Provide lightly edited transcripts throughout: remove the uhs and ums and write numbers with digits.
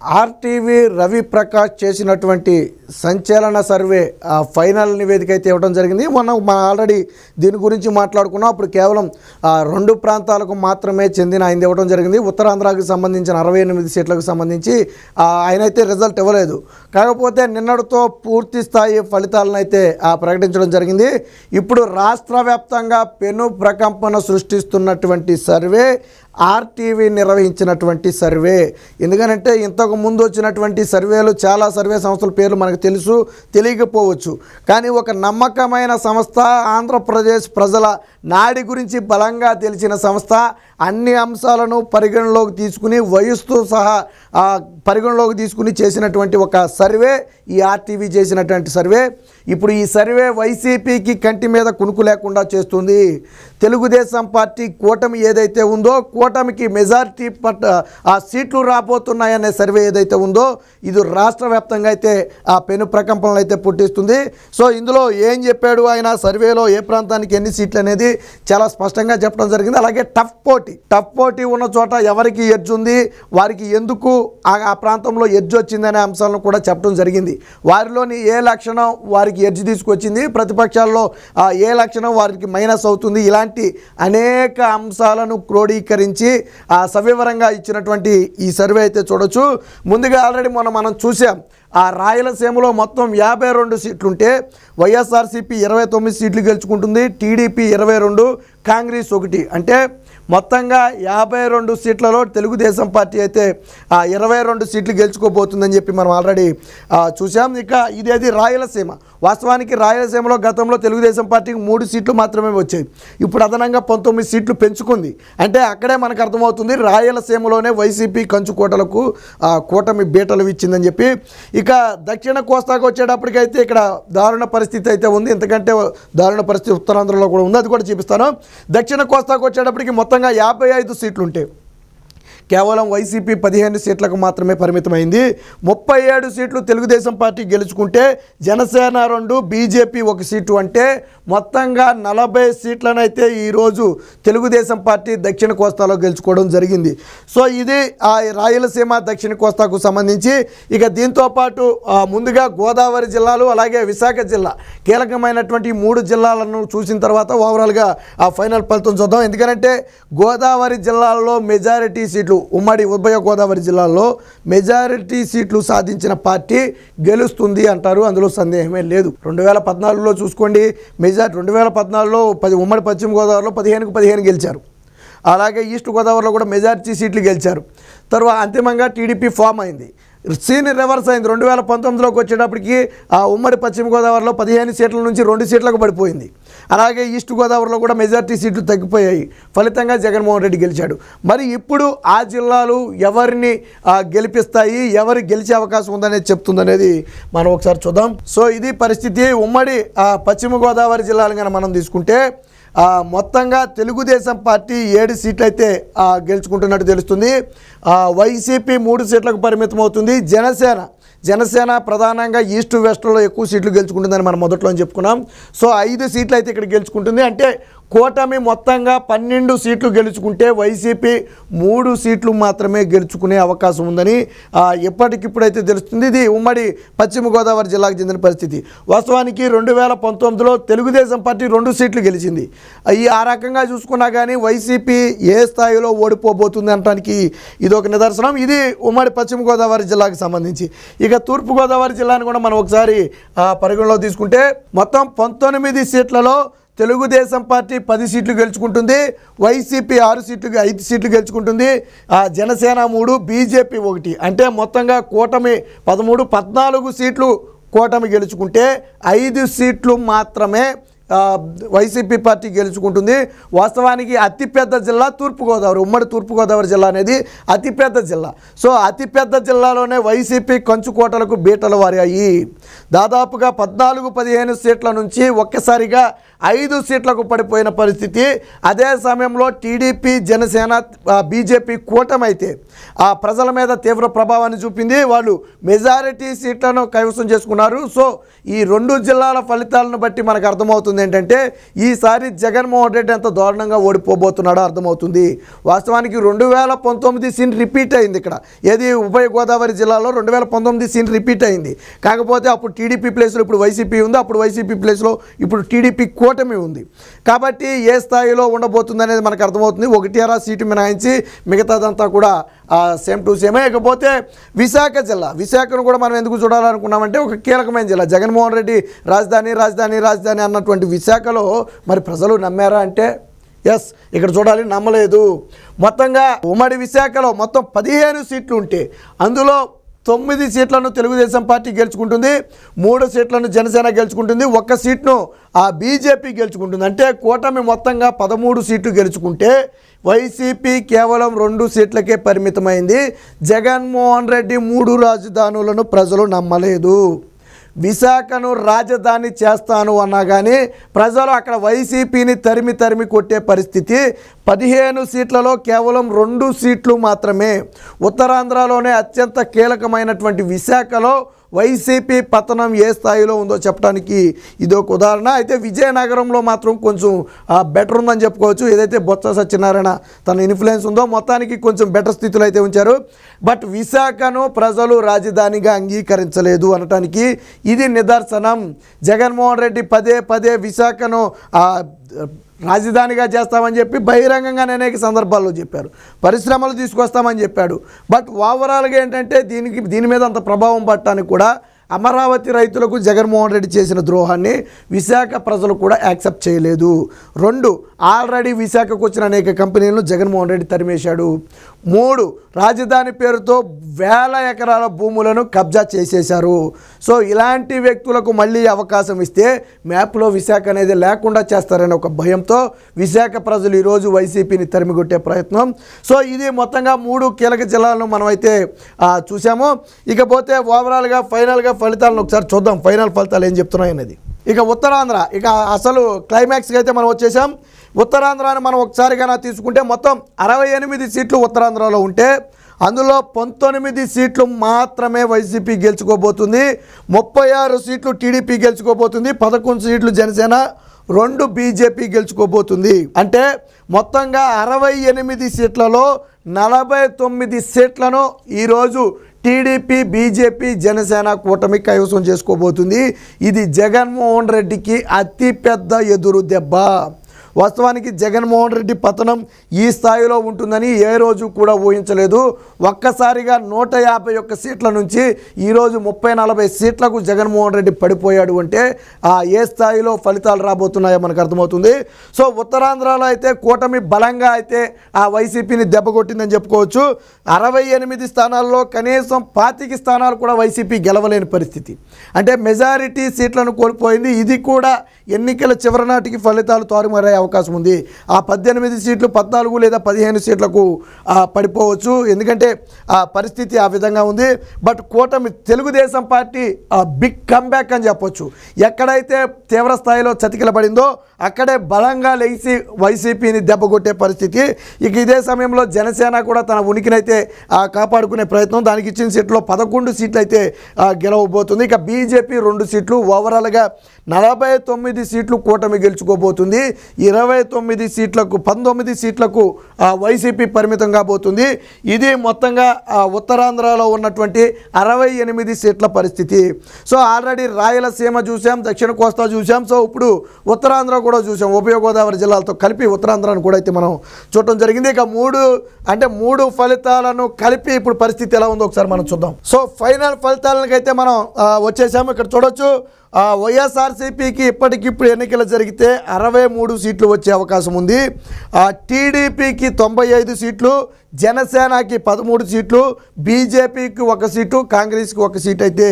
RTV Ravi Prakash చేసినటువంటి సంచలన survey final నివేదిక అయితే ఇవ్వడం జరిగింది. మనం ఆల్రెడీ దీని గురించి మాట్లాడుకున్నాం. అప్పుడు కేవలం 2 ప్రాంతాలకు మాత్రమే చెందిన ఆయన ఇవ్వడం జరిగింది. ఉత్తరాంధ్రకి సంబంధించిన 68 సీట్లకు సంబంధించి ఆయన అయితే రిజల్ట్ ఇవ్వలేదు. కాకపోతే నిన్నటితో పూర్తి స్థాయి ఫలితాలను అయితే ప్రకటించడం జరిగింది. ఇప్పుడు రాష్ట్ర వ్యాప్తంగా పెను ప్రకంపన సృష్టిస్తున్నటువంటి సర్వే ఆర్టీవీ నిర్వహించినటువంటి సర్వే. ఎందుకనంటే ఇంతకు ముందు వచ్చినటువంటి సర్వేలు చాలా సర్వే సంస్థల పేర్లు మనకు తెలుసు, తెలియకపోవచ్చు. కానీ ఒక నమ్మకమైన సంస్థ, ఆంధ్రప్రదేశ్ ప్రజల నాడి గురించి బలంగా తెలిసిన సంస్థ, అన్ని అంశాలను పరిగణలోకి తీసుకుని వయస్సుతో సహా పరిగణలోకి తీసుకుని చేసినటువంటి ఒక సర్వే ఈ ఆర్టీవీ చేసినటువంటి సర్వే. ఇప్పుడు ఈ సర్వే వైసీపీకి కంటి మీద కునుకు లేకుండా చేస్తుంది. తెలుగుదేశం పార్టీ కూటమి ఏదైతే ఉందో, కూటమికి మెజారిటీ సీట్లు రాబోతున్నాయనే సర్వే ఏదైతే ఉందో ఇది రాష్ట్ర వ్యాప్తంగా అయితే పెను ప్రకంపనలు అయితే పుట్టిస్తుంది. సో ఇందులో ఏం చెప్పాడు ఆయన సర్వేలో, ఏ ప్రాంతానికి ఎన్ని సీట్లు అనేది చాలా స్పష్టంగా చెప్పడం జరిగింది. అలాగే టఫ్ పోటీ ఉన్న చోట ఎవరికి ఎడ్జ్ ఉంది, వారికి ఎందుకు ఆ ప్రాంతంలో ఎడ్జ్ వచ్చిందనే అంశాలను కూడా చెప్పడం జరిగింది. వారిలోని ఏ లక్షణం వారికి ఎడ్జ్ తీసుకొచ్చింది, ప్రతిపక్షాల్లో ఏ లక్షణం వారికి మైనస్ అవుతుంది, ఇలాంటి అనేక అంశాలను క్రోడీకరించి సవివరంగా ఇచ్చినటువంటి ఈ సర్వే అయితే చూడొచ్చు. ముందుగా ఆల్రెడీ మనం చూసాం. రాయలసీమలో మొత్తం 52 సీట్లుంటే వైఎస్ఆర్సీపీ 29 సీట్లు గెలుచుకుంటుంది, టీడీపీ 22, కాంగ్రెస్ 1. అంటే మొత్తంగా 52 సీట్లలో తెలుగుదేశం పార్టీ అయితే 22 సీట్లు గెలుచుకోబోతుందని చెప్పి మనం ఆల్రెడీ చూసాం. ఇక ఇదేది రాయలసీమ. వాస్తవానికి రాయలసీమలో గతంలో తెలుగుదేశం పార్టీకి 3 సీట్లు మాత్రమే వచ్చాయి. ఇప్పుడు అదనంగా 19 సీట్లు పెంచుకుంది. అంటే అక్కడే మనకు అర్థమవుతుంది రాయలసీమలోనే వైసీపీ కంచుకోటలకు కూటమి బీటలు ఇచ్చిందని చెప్పి. ఇక దక్షిణ కోస్తాకు వచ్చేటప్పటికైతే ఇక్కడ దారుణ పరిస్థితి అయితే ఉంది. ఎందుకంటే దారుణ పరిస్థితి ఉత్తరాంధ్రలో కూడా ఉంది, అది కూడా చూపిస్తాను. దక్షిణ కోస్తాకు వచ్చేటప్పటికి మొత్తంగా 55 సీట్లు ఉంటాయి. కేవలం వైసీపీ 15 సీట్లకు మాత్రమే పరిమితమైంది. 37 సీట్లు తెలుగుదేశం పార్టీ గెలుచుకుంటే జనసేన 2, బీజేపీ 1 సీటు. అంటే మొత్తంగా 40 సీట్లనైతే ఈరోజు తెలుగుదేశం పార్టీ దక్షిణ కోస్తాలో గెలుచుకోవడం జరిగింది. సో ఇది రాయలసీమ దక్షిణ కోస్తాకు సంబంధించి. ఇక దీంతోపాటు ముందుగా గోదావరి జిల్లాలు అలాగే విశాఖ జిల్లా కీలకమైనటువంటి 3 జిల్లాలను చూసిన తర్వాత ఓవరాల్గా ఫైనల్ ఫలితం చూద్దాం. ఎందుకంటే గోదావరి జిల్లాల్లో మెజారిటీ సీట్లు, ఉమ్మడి ఉభయ గోదావరి జిల్లాల్లో మెజారిటీ సీట్లు సాధించిన పార్టీ గెలుస్తుంది అంటారు, అందులో సందేహమే లేదు. 2014లో చూసుకోండి, 2014లో ఉమ్మడి పశ్చిమ గోదావరిలో 15కు 15 గెలిచారు. అలాగే ఈస్ట్ గోదావరిలో కూడా మెజారిటీ సీట్లు గెలిచారు. తర్వాత అంతిమంగా టీడీపీ ఫామ్ అయింది. సీన్ రివర్స్ అయింది. 2019లోకి వచ్చేటప్పటికి ఉమ్మడి పశ్చిమ గోదావరిలో 15 సీట్ల నుంచి 2 సీట్లకు పడిపోయింది. అలాగే ఈస్ట్ గోదావరిలో కూడా మెజారిటీ సీట్లు తగ్గిపోయాయి. ఫలితంగా జగన్మోహన్ రెడ్డి గెలిచాడు. మరి ఇప్పుడు ఆ జిల్లాలు ఎవరిని గెలిపిస్తాయి, ఎవరు గెలిచే అవకాశం ఉందనేది చెప్తుందనేది మనం ఒకసారి చూద్దాం. సో ఇది పరిస్థితి. ఉమ్మడి పశ్చిమ గోదావరి జిల్లాలు కనుక మనం తీసుకుంటే మొత్తంగా తెలుగుదేశం పార్టీ 7 సీట్లు అయితే గెలుచుకుంటున్నట్టు తెలుస్తుంది. వైసీపీ 3 సీట్లకు పరిమితం అవుతుంది. జనసేన ప్రధానంగా ఈస్ట్ వెస్ట్లో ఎక్కువ సీట్లు గెలుచుకుంటుందని మనం మొదట్లో చెప్పుకున్నాం. సో 5 సీట్లు అయితే ఇక్కడ గెలుచుకుంటుంది. అంటే కూటమి మొత్తంగా 12 సీట్లు గెలుచుకుంటే వైసీపీ 3 సీట్లు మాత్రమే గెలుచుకునే అవకాశం ఉందని ఎప్పటికిప్పుడైతే తెలుస్తుంది. ఇది ఉమ్మడి పశ్చిమ గోదావరి జిల్లాకు చెందిన పరిస్థితి. వాస్తవానికి 2019లో తెలుగుదేశం పార్టీ 2 సీట్లు గెలిచింది. ఆ రకంగా చూసుకున్నా కానీ వైసీపీ ఏ స్థాయిలో ఓడిపోబోతుంది అనడానికి ఇది ఒక నిదర్శనం. ఇది ఉమ్మడి పశ్చిమ గోదావరి జిల్లాకు సంబంధించి. ఇక తూర్పుగోదావరి జిల్లాను కూడా మనం ఒకసారి పరిగణలో తీసుకుంటే మొత్తం 19 సీట్లలో తెలుగుదేశం పార్టీ 10 సీట్లు గెలుచుకుంటుంది, వైసీపీ 5 సీట్లు గెలుచుకుంటుంది, జనసేన 3, బీజేపీ 1. అంటే మొత్తంగా కూటమి 14 సీట్లు కూటమి గెలుచుకుంటే 5 సీట్లు మాత్రమే వైసీపీ పార్టీ గెలుచుకుంటుంది. వాస్తవానికి అతిపెద్ద జిల్లా తూర్పుగోదావరి. ఉమ్మడి తూర్పుగోదావరి జిల్లా అనేది అతిపెద్ద జిల్లా. సో అతిపెద్ద జిల్లాలోనే వైసీపీ కంచుకోటలకు బీటలు వారాయి. దాదాపుగా 14-15 సీట్ల నుంచి ఒక్కసారిగా 5 సీట్లకు పడిపోయిన పరిస్థితి. అదే సమయంలో టీడీపీ, జనసేన, బీజేపీ కూటమి అయితే ఆ ప్రజల మీద తీవ్ర ప్రభావాన్ని చూపింది. వాళ్ళు మెజారిటీ సీట్లను కైవసం చేసుకున్నారు. సో ఈ 2 జిల్లాల ఫలితాలను బట్టి మనకు అర్థమవుతుంది ఏంటంటే ఈసారి జగన్మోహన్ రెడ్డి ఎంత దారుణంగా ఓడిపోబోతున్నాడో అర్థమవుతుంది. వాస్తవానికి 2019 సీన్ రిపీట్ అయింది. ఇక్కడ ఏది ఉభయ గోదావరి జిల్లాలో 2019 సీన్ రిపీట్ అయింది. కాకపోతే అప్పుడు టీడీపీ ప్లేస్లో ఇప్పుడు వైసీపీ ఉంది, అప్పుడు వైసీపీ ప్లేస్లో ఇప్పుడు టీడీపీ కూటమి ఉంది. కాబట్టి ఏ స్థాయిలో ఉండబోతుంది అనేది మనకు అర్థమవుతుంది. 1 సీటు మినహాయించి మిగతాదంతా కూడా సేమ్ టు సేమే. ఇకపోతే విశాఖ జిల్లా, విశాఖను కూడా మనం ఎందుకు చూడాలనుకున్నామంటే ఒక కీలకమైన జిల్లా. జగన్మోహన్ రెడ్డి రాజధాని రాజధాని రాజధాని అన్నటువంటి విశాఖలో మరి ప్రజలు నమ్మారా అంటే ఎస్, ఇక్కడ చూడాలి, నమ్మలేదు. మొత్తంగా ఉమ్మడి విశాఖలో మొత్తం 15 సీట్లు ఉంటే అందులో 9 సీట్లను తెలుగుదేశం పార్టీ గెలుచుకుంటుంది, 3 సీట్లను జనసేన గెలుచుకుంటుంది, 1 సీట్ను బీజేపీ గెలుచుకుంటుంది. అంటే కూటమి మొత్తంగా 13 సీట్లు గెలుచుకుంటే వైసీపీ కేవలం 2 సీట్లకే పరిమితమైంది. జగన్మోహన్ రెడ్డి 3 రాజధానులను ప్రజలు నమ్మలేదు. విశాఖను రాజధాని చేస్తాను అన్నా కానీ ప్రజలు అక్కడ వైసీపీని తరిమి కొట్టే పరిస్థితి. 15 సీట్లలో కేవలం 2 సీట్లు మాత్రమే. ఉత్తరాంధ్రలోనే అత్యంత కీలకమైనటువంటి విశాఖలో వైసీపీ పతనం ఏ స్థాయిలో ఉందో చెప్పడానికి ఇదొక ఉదాహరణ. అయితే విజయనగరంలో మాత్రం కొంచెం బెటర్ ఉందని చెప్పుకోవచ్చు. ఏదైతే బొత్స సత్యనారాయణ తన ఇన్ఫ్లుయెన్స్ ఉందో మొత్తానికి కొంచెం బెటర్ స్థితిలో అయితే ఉంచారు. బట్ విశాఖను ప్రజలు రాజధానిగా అంగీకరించలేదు అనటానికి ఇది నిదర్శనం. జగన్మోహన్ రెడ్డి పదే విశాఖను రాజధానిగా చేస్తామని చెప్పి బహిరంగంగానే అనేక సందర్భాల్లో చెప్పారు. పరిశ్రమలు తీసుకొస్తామని చెప్పాడు. బట్ ఓవరాల్గా ఏంటంటే దీని మీద అంత ప్రభావం పట్టడానికి కూడా అమరావతి రైతులకు జగన్మోహన్ రెడ్డి చేసిన ద్రోహాన్ని విశాఖ ప్రజలు కూడా యాక్సెప్ట్ చేయలేదు. 2, ఆల్రెడీ విశాఖకు వచ్చిన అనేక కంపెనీలను జగన్మోహన్ రెడ్డి తరిమేశాడు. 3, రాజధాని పేరుతో వేల ఎకరాల భూములను కబ్జా చేసేశారు. సో ఇలాంటి వ్యక్తులకు మళ్ళీ అవకాశం ఇస్తే మ్యాప్లో విశాఖ అనేది లేకుండా చేస్తారనే ఒక భయంతో విశాఖ ప్రజలు ఈరోజు వైసీపీని తరిమికొట్టే ప్రయత్నం. సో ఇది మొత్తంగా 3 కీలక జిల్లాలను మనమైతే చూసాము. ఇకపోతే ఓవరాల్గా ఫైనల్గా ఫలితాలను ఒకసారి చూద్దాం. ఫైనల్ ఫలితాలు ఏం చెప్తున్నాయి అనేది. ఇక ఉత్తరాంధ్ర, ఇక అసలు క్లైమాక్స్కి అయితే మనం వచ్చేసాం. ఉత్తరాంధ్రాన్ని మనం ఒకసారిగా తీసుకుంటే మొత్తం 68 సీట్లు ఉత్తరాంధ్రలో ఉంటే అందులో 19 సీట్లు మాత్రమే వైసీపీ గెలుచుకోబోతుంది, 36 సీట్లు టీడీపీ గెలుచుకోబోతుంది, 11 సీట్లు జనసేన, 2 బీజేపీ గెలుచుకోబోతుంది. అంటే మొత్తంగా 68 సీట్లలో 49 సీట్లను ఈరోజు టీడీపీ, బీజేపీ, జనసేన కూటమి కైవసం చేసుకోబోతుంది. ఇది జగన్మోహన్ రెడ్డికి అతిపెద్ద ఎదురు దెబ్బ. వాస్తవానికి జగన్మోహన్ రెడ్డి పతనం ఈ స్థాయిలో ఉంటుందని ఏ రోజు కూడా ఊహించలేదు. ఒక్కసారిగా 151 సీట్ల నుంచి ఈరోజు 30-40 సీట్లకు జగన్మోహన్ రెడ్డి పడిపోయాడు అంటే ఏ స్థాయిలో ఫలితాలు రాబోతున్నాయో మనకు అర్థమవుతుంది. సో ఉత్తరాంధ్రలో అయితే కూటమి బలంగా అయితే వైసీపీని దెబ్బకొట్టిందని చెప్పుకోవచ్చు. 68 స్థానాల్లో కనీసం 25 స్థానాలు కూడా వైసీపీ గెలవలేని పరిస్థితి. అంటే మెజారిటీ సీట్లను కోల్పోయింది. ఇది కూడా ఎన్నికల చివరి నాటికి ఫలితాలు తారుమారే అవకాశం ఉంది. 18 సీట్లు 14 లేదా 15 సీట్లకు పడిపోవచ్చు. ఎందుకంటే పరిస్థితి ఆ విధంగా ఉంది. బట్ కూటమి తెలుగుదేశం పార్టీ బిగ్ కంబ్యాక్ అని చెప్పొచ్చు. ఎక్కడైతే తీవ్ర స్థాయిలో చతికిలబడిందో అక్కడే బలంగా లేచి వైసీపీని దెబ్బకొట్టే పరిస్థితి. ఇక ఇదే సమయంలో జనసేన కూడా తన ఉనికినైతే కాపాడుకునే ప్రయత్నం. దానికి ఇచ్చిన సీట్లో 11 సీట్లు అయితే గెలవబోతుంది. ఇక బీజేపీ 2 సీట్లు, ఓవరాల్గా 49 సీట్లు కూటమి గెలుచుకోబోతుంది. 19 సీట్లకు వైసీపీ పరిమితం కాబోతుంది. ఇది మొత్తంగా ఉత్తరాంధ్రలో ఉన్నటువంటి 68 సీట్ల పరిస్థితి. సో ఆల్రెడీ రాయలసీమ చూసాం, దక్షిణ కోస్తా చూసాం. సో ఇప్పుడు ఉత్తరాంధ్ర కూడా చూసాం. ఉభయ గోదావరి జిల్లాలతో కలిపి ఉత్తరాంధ్రాను కూడా అయితే మనం చూడటం జరిగింది. ఇక 3 ఫలితాలను కలిపి ఇప్పుడు పరిస్థితి ఎలా ఉందో ఒకసారి మనం చూద్దాం. సో ఫైనల్ ఫలితాలకైతే మనం వచ్చేసాము. ఇక్కడ చూడొచ్చు, వైఎస్ఆర్సీపీకి ఇప్పటికిప్పుడు ఎన్నికలు జరిగితే 63 సీట్లు వచ్చే అవకాశం ఉంది. టీడీపీకి 95 సీట్లు, జనసేనకి 13 సీట్లు, బీజేపీకి 1 సీటు, కాంగ్రెస్కి 1 సీట్ అయితే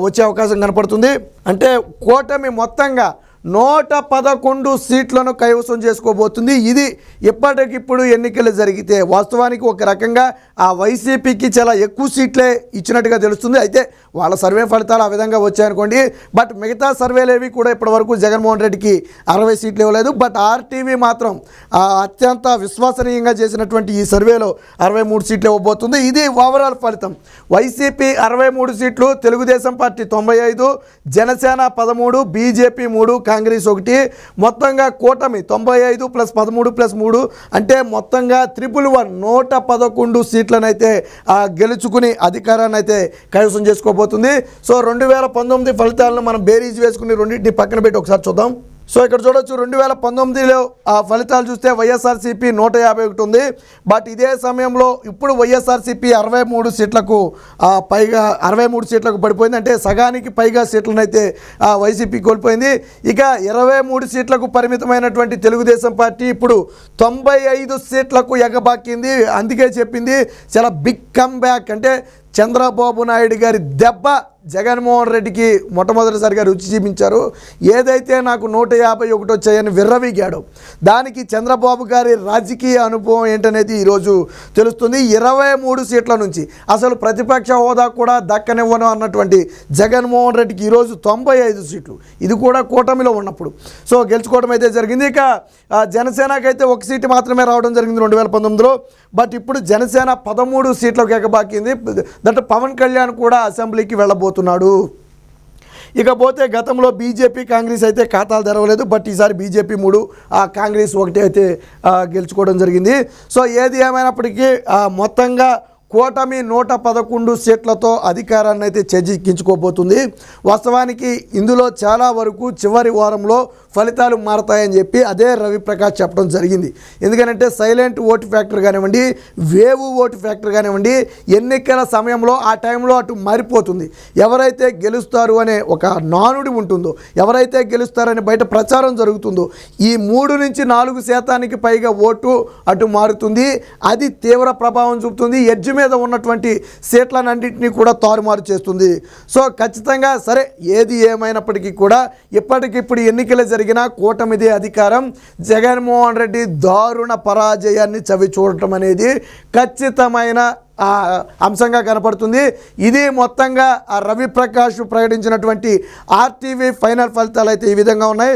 వచ్చే అవకాశం కనపడుతుంది. అంటే కూటమి మొత్తంగా 111 సీట్లను కైవసం చేసుకోబోతుంది. ఇది ఇప్పటికిప్పుడు ఎన్నికలు జరిగితే వాస్తవానికి ఒక రకంగా ఆ వైసీపీకి చాలా ఎక్కువ సీట్లే ఇచ్చినట్టుగా తెలుస్తుంది. అయితే వాళ్ళ సర్వే ఫలితాలు ఆ విధంగా వచ్చాయనుకోండి. బట్ మిగతా సర్వేలేవి కూడా ఇప్పటివరకు జగన్మోహన్ రెడ్డికి 60 సీట్లు ఇవ్వలేదు. బట్ ఆర్టీవీ మాత్రం అత్యంత విశ్వసనీయంగా చేసినటువంటి ఈ సర్వేలో 63 సీట్లు ఇవ్వబోతుంది. ఇది ఓవరాల్ ఫలితం. వైసీపీ 63 సీట్లు, తెలుగుదేశం పార్టీ 95, జనసేన 13, బీజేపీ 3, కాంగ్రెస్ 1, మొత్తంగా కూటమి 95 + 13 + 3 అంటే మొత్తంగా 111 సీట్లను అయితే గెలుచుకుని అధికారాన్ని అయితే కైవసం చేసుకోబోతుంది. సో 2019 ఫలితాలను మనం బేరీజ్ వేసుకుని రెండింటిని పక్కన పెట్టి ఒకసారి చూద్దాం. సో ఇక్కడ చూడొచ్చు 2019లో ఆ ఫలితాలు చూస్తే వైఎస్ఆర్సీపీ 151 ఉంది. బట్ ఇదే సమయంలో ఇప్పుడు వైఎస్ఆర్సీపీ 63 సీట్లకు పైగా 63 సీట్లకు పడిపోయింది. అంటే సగానికి పైగా సీట్లను అయితే వైసీపీ కోల్పోయింది. ఇక 23 సీట్లకు పరిమితమైనటువంటి తెలుగుదేశం పార్టీ ఇప్పుడు 95 సీట్లకు ఎగబాకింది. అందుకే చెప్పింది చాలా బిగ్ కమ్ బ్యాక్. అంటే చంద్రబాబు నాయుడు గారి దెబ్బ జగన్మోహన్ రెడ్డికి మొట్టమొదటిసారిగా రుచి చూపించారు. ఏదైతే నాకు 151 వచ్చాయని విర్రవీగాడు, దానికి చంద్రబాబు గారి రాజకీయ అనుభవం ఏంటనేది ఈరోజు తెలుస్తుంది. 23 సీట్ల నుంచి అసలు ప్రతిపక్ష హోదా కూడా దక్కనివ్వను అన్నటువంటి జగన్మోహన్ రెడ్డికి ఈరోజు 95 సీట్లు, ఇది కూడా కూటమిలో ఉన్నప్పుడు సో గెలుచుకోవడం అయితే జరిగింది. ఇక జనసేనకైతే 1 సీటు మాత్రమే రావడం జరిగింది 2019లో. బట్ ఇప్పుడు జనసేన 13 సీట్లకు ఎగబాకింది. దట్ పవన్ కళ్యాణ్ కూడా అసెంబ్లీకి వెళ్ళబోతున్నాడు. ఇకపోతే గతంలో బీజేపీ, కాంగ్రెస్ అయితే ఖాతాలు తెరవలేదు. బట్ ఈసారి బీజేపీ 3, కాంగ్రెస్ 1 అయితే గెలుచుకోవడం జరిగింది. సో ఏది ఏమైనప్పటికీ మొత్తంగా కూటమి 111 సీట్లతో అధికారాన్ని అయితే చేజిక్కించుకోబోతుంది. వాస్తవానికి ఇందులో చాలా వరకు చివరి వారంలో ఫలితాలు మారతాయని చెప్పి అదే రవిప్రకాష్ చెప్పడం జరిగింది. ఎందుకంటే సైలెంట్ ఓటు ఫ్యాక్టర్ కానివ్వండి, వేవ్ ఓటు ఫ్యాక్టర్ కానివ్వండి, ఎన్నికల సమయంలో ఆ టైంలో అటు మారిపోతుంది. ఎవరైతే గెలుస్తారు అనే ఒక నానుడి ఉంటుందో, ఎవరైతే గెలుస్తారని బయట ప్రచారం జరుగుతుందో, ఈ 3 నుంచి 4% పైగా ఓటు అటు మారుతుంది. అది తీవ్ర ప్రభావం చూపుతుంది. ఎడ్జ్ మీద ఉన్నటువంటి సీట్లన్నింటినీ కూడా తారుమారు చేస్తుంది. సో ఖచ్చితంగా సరే, ఏది ఏమైనప్పటికీ కూడా ఇప్పటికిప్పుడు ఎన్నికలు జరిగిన కూటమిదే అధికారం. జగన్మోహన్ రెడ్డి దారుణ పరాజయాన్ని చవి చూడటం అనేది ఖచ్చితమైన అంశంగా కనపడుతుంది. ఇది మొత్తంగా రవిప్రకాష్ ప్రకటించినటువంటి ఆర్టీవీ ఫైనల్ ఫలితాలు అయితే ఈ విధంగా ఉన్నాయి.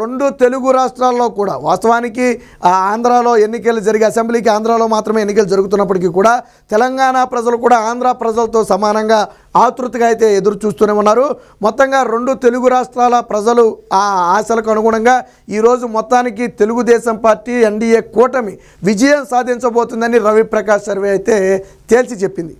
2 తెలుగు రాష్ట్రాల్లో కూడా వాస్తవానికి ఆంధ్రాలో ఎన్నికలు జరిగే అసెంబ్లీకి ఆంధ్రాలో మాత్రమే ఎన్నికలు జరుగుతున్నప్పటికీ కూడా తెలంగాణ ప్రజలు కూడా ఆంధ్ర ప్రజలతో సమానంగా ఆతృతగా అయితే ఎదురు చూస్తూనే ఉన్నారు. మొత్తంగా 2 తెలుగు రాష్ట్రాల ప్రజలు ఆ ఆశలకు అనుగుణంగా ఈరోజు మొత్తానికి తెలుగుదేశం పార్టీ ఎన్డీఏ కూటమి విజయం సాధించబోతుందని రవిప్రకాష్ సర్వే అయితే తేల్చి చెప్పింది.